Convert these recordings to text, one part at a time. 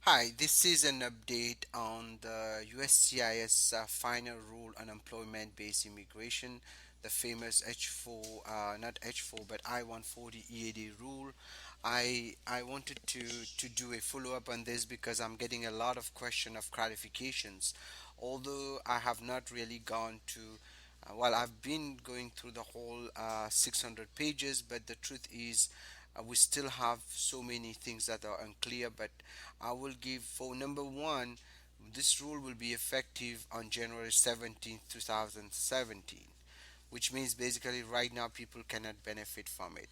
Hi, this is an update on the USCIS final rule on employment-based immigration, the famous H4, not H4, but I-140 EAD rule. I wanted to do a follow-up on this because I'm getting a lot of question of clarifications. Although I have not really gone to, well, I've been going through the whole 600 pages, but the truth is we still have so many things that are unclear. But I will give for number one, this rule will be effective on January 17th, 2017, which means basically right now people cannot benefit from it.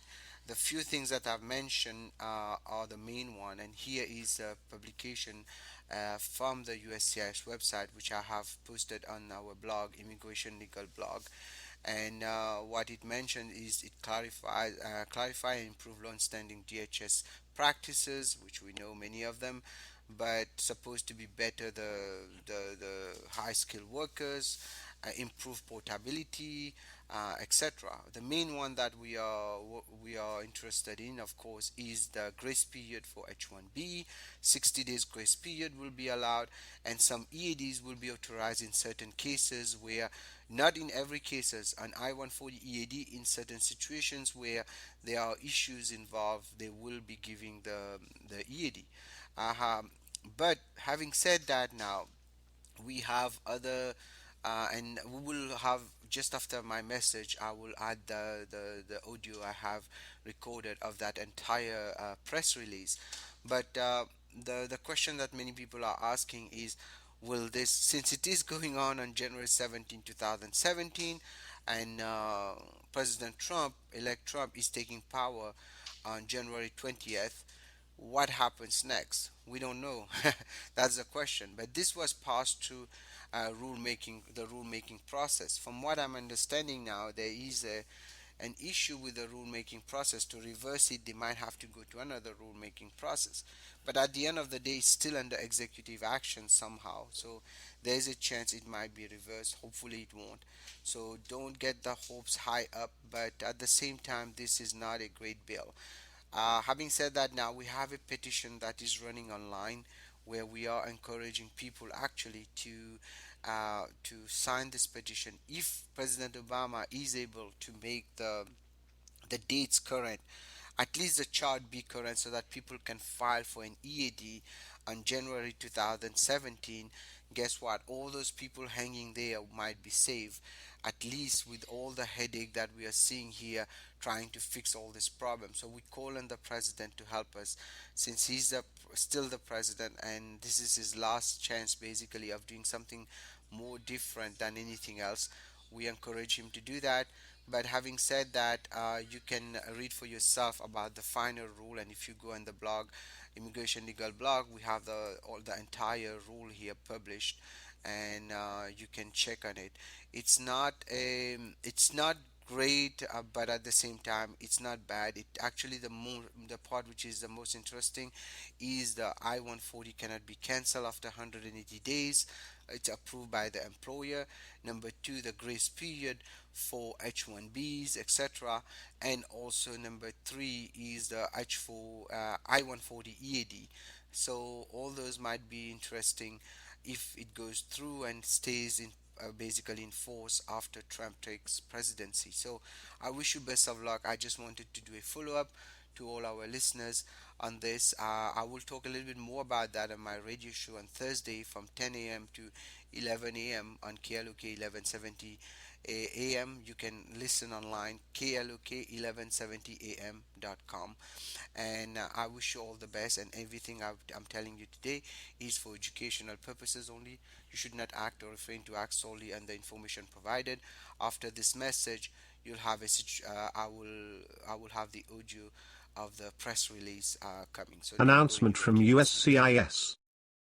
The few things that I've mentioned are the main one, and here is a publication from the USCIS website, which I have posted on our blog, Immigration Legal Blog. And what it mentioned is it clarify and improve long-standing DHS practices, which we know many of them, but supposed to be better the high-skilled workers, improve portability, etc. The main one that we are interested in, of course, is the grace period for H1B. 60 days grace period will be allowed, and some EADs will be authorized in certain cases where, not in every cases, an I-140 EAD in certain situations where there are issues involved, they will be giving the EAD. Uh, but having said that, now we have other and we will have, just after my message I will add the audio I have recorded of that entire press release. But the question that many people are asking is, will this, since it is going on January 17, 2017, and President Trump, elect Trump, is taking power on January 20th, what happens next? We don't know. That's the question. But this was passed through the rulemaking process. From what I'm understanding now, there is an issue with the rulemaking process. To reverse it, they might have to go to another rulemaking process. But at the end of the day, it's still under executive action somehow. So there is a chance it might be reversed. Hopefully, it won't. So don't get the hopes high up. But at the same time, this is not a great bill. Having said that, now we have a petition that is running online where we are encouraging people actually to sign this petition. If President Obama is able to make the dates current, at least the chart be current so that people can file for an EAD on January 2017. Guess what? All those people hanging there might be saved, at least with all the headache that we are seeing here trying to fix all this problem. So we call on the president to help us, since he's still the president and this is his last chance basically of doing something more different than anything else. We encourage him to do that. But having said that, you can read for yourself about the final rule, and if you go on the blog, Immigration Legal Blog, we have the entire rule here published, and you can check on it. It's not great, but at the same time, it's not bad. It actually, the part which is the most interesting is the I-140 cannot be cancelled after 180 days. It's approved by the employer. Number two, the grace period for H1Bs, etc. And also number three is the H4 I-140 EAD. So all those might be interesting if it goes through and stays in basically in force after Trump takes presidency. So I wish you best of luck. I just wanted to do a follow up to all our listeners on this. I will talk a little bit more about that on my radio show on Thursday from 10 a.m. to 11 a.m. on KLOK 1170 a.m. You can listen online, KLOK 1170 am.com. And I wish you all the best. And everything I'm telling you today is for educational purposes only. You should not act or refrain to act solely on the information provided. After this message, you'll have I will have the audio of the press release coming. So don't go Announcement anywhere. from Keep listening. USCIS.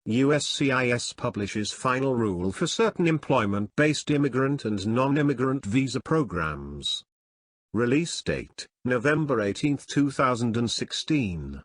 USCIS publishes final rule for certain employment-based immigrant and non-immigrant visa programs. Release date, November 18, 2016.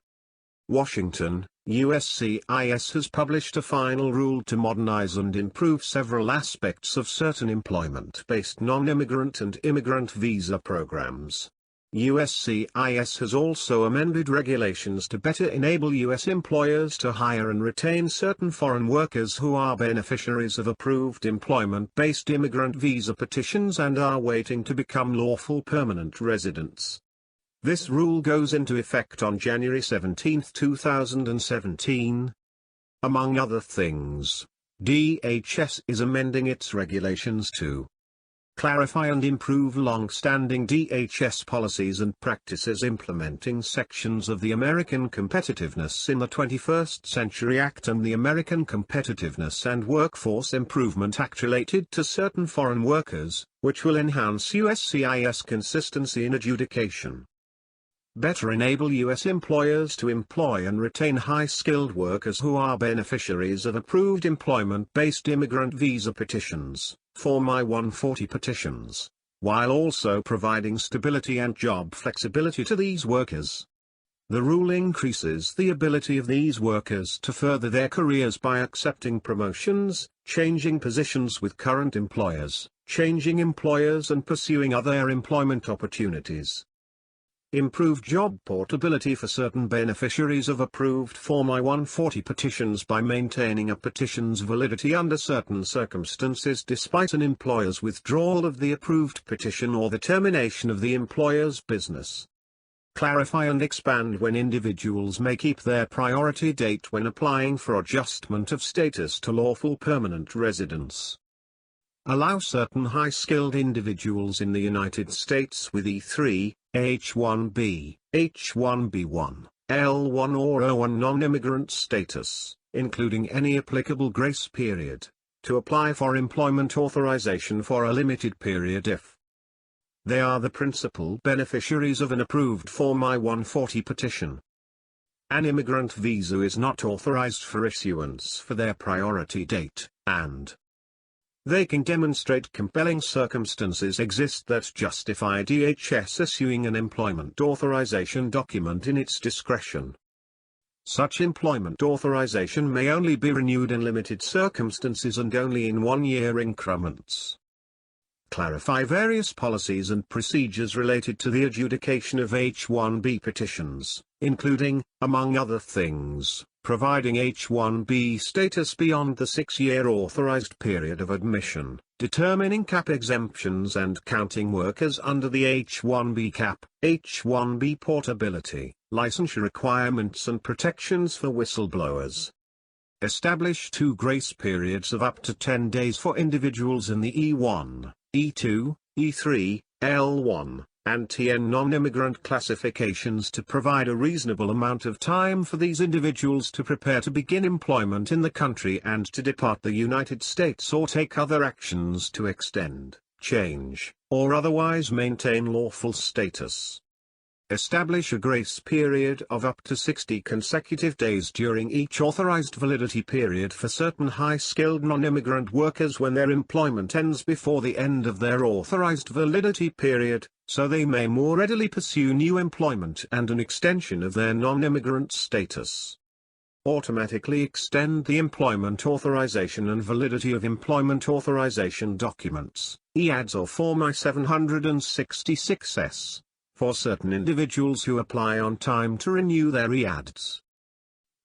Washington, USCIS has published a final rule to modernize and improve several aspects of certain employment-based non-immigrant and immigrant visa programs. USCIS has also amended regulations to better enable U.S. employers to hire and retain certain foreign workers who are beneficiaries of approved employment-based immigrant visa petitions and are waiting to become lawful permanent residents. This rule goes into effect on January 17, 2017. Among other things, DHS is amending its regulations to clarify and improve long-standing DHS policies and practices implementing sections of the American Competitiveness in the 21st Century Act and the American Competitiveness and Workforce Improvement Act related to certain foreign workers, which will enhance USCIS consistency in adjudication. Better enable U.S. employers to employ and retain high-skilled workers who are beneficiaries of approved employment-based immigrant visa petitions, Form I-140 petitions, while also providing stability and job flexibility to these workers. The rule increases the ability of these workers to further their careers by accepting promotions, changing positions with current employers, changing employers and pursuing other employment opportunities. Improved job portability for certain beneficiaries of approved Form I-140 petitions by maintaining a petition's validity under certain circumstances despite an employer's withdrawal of the approved petition or the termination of the employer's business. Clarify and expand when individuals may keep their priority date when applying for adjustment of status to lawful permanent residence. Allow certain high-skilled individuals in the United States with E3, H-1B, H-1B1, L-1 or O-1 non-immigrant status, including any applicable grace period, to apply for employment authorization for a limited period if they are the principal beneficiaries of an approved Form I-140 petition. An immigrant visa is not authorized for issuance for their priority date, and they can demonstrate compelling circumstances exist that justify DHS issuing an employment authorization document in its discretion. Such employment authorization may only be renewed in limited circumstances and only in one-year increments. Clarify various policies and procedures related to the adjudication of H-1B petitions, including, among other things, providing H-1B status beyond the 6-year authorized period of admission, determining cap exemptions and counting workers under the H-1B cap, H-1B portability, licensure requirements and protections for whistleblowers. Establish 2 grace periods of up to 10 days for individuals in the E1, E2, E3, L1, and TN non-immigrant classifications to provide a reasonable amount of time for these individuals to prepare to begin employment in the country and to depart the United States or take other actions to extend, change, or otherwise maintain lawful status. Establish a grace period of up to 60 consecutive days during each authorized validity period for certain high-skilled non-immigrant workers when their employment ends before the end of their authorized validity period, so they may more readily pursue new employment and an extension of their non-immigrant status. Automatically extend the employment authorization and validity of employment authorization documents, EADS or Form I-766S. For certain individuals who apply on time to renew their EADS.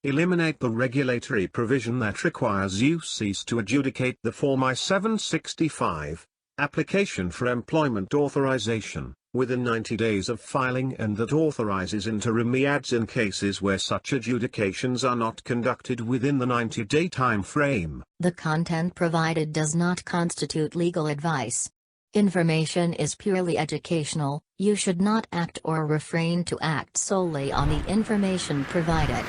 Eliminate the regulatory provision that requires USCIS to adjudicate the Form I-765, application for employment authorization, within 90 days of filing and that authorizes interim EADS in cases where such adjudications are not conducted within the 90-day time frame. The content provided does not constitute legal advice. Information is purely educational. You should not act or refrain to act solely on the information provided.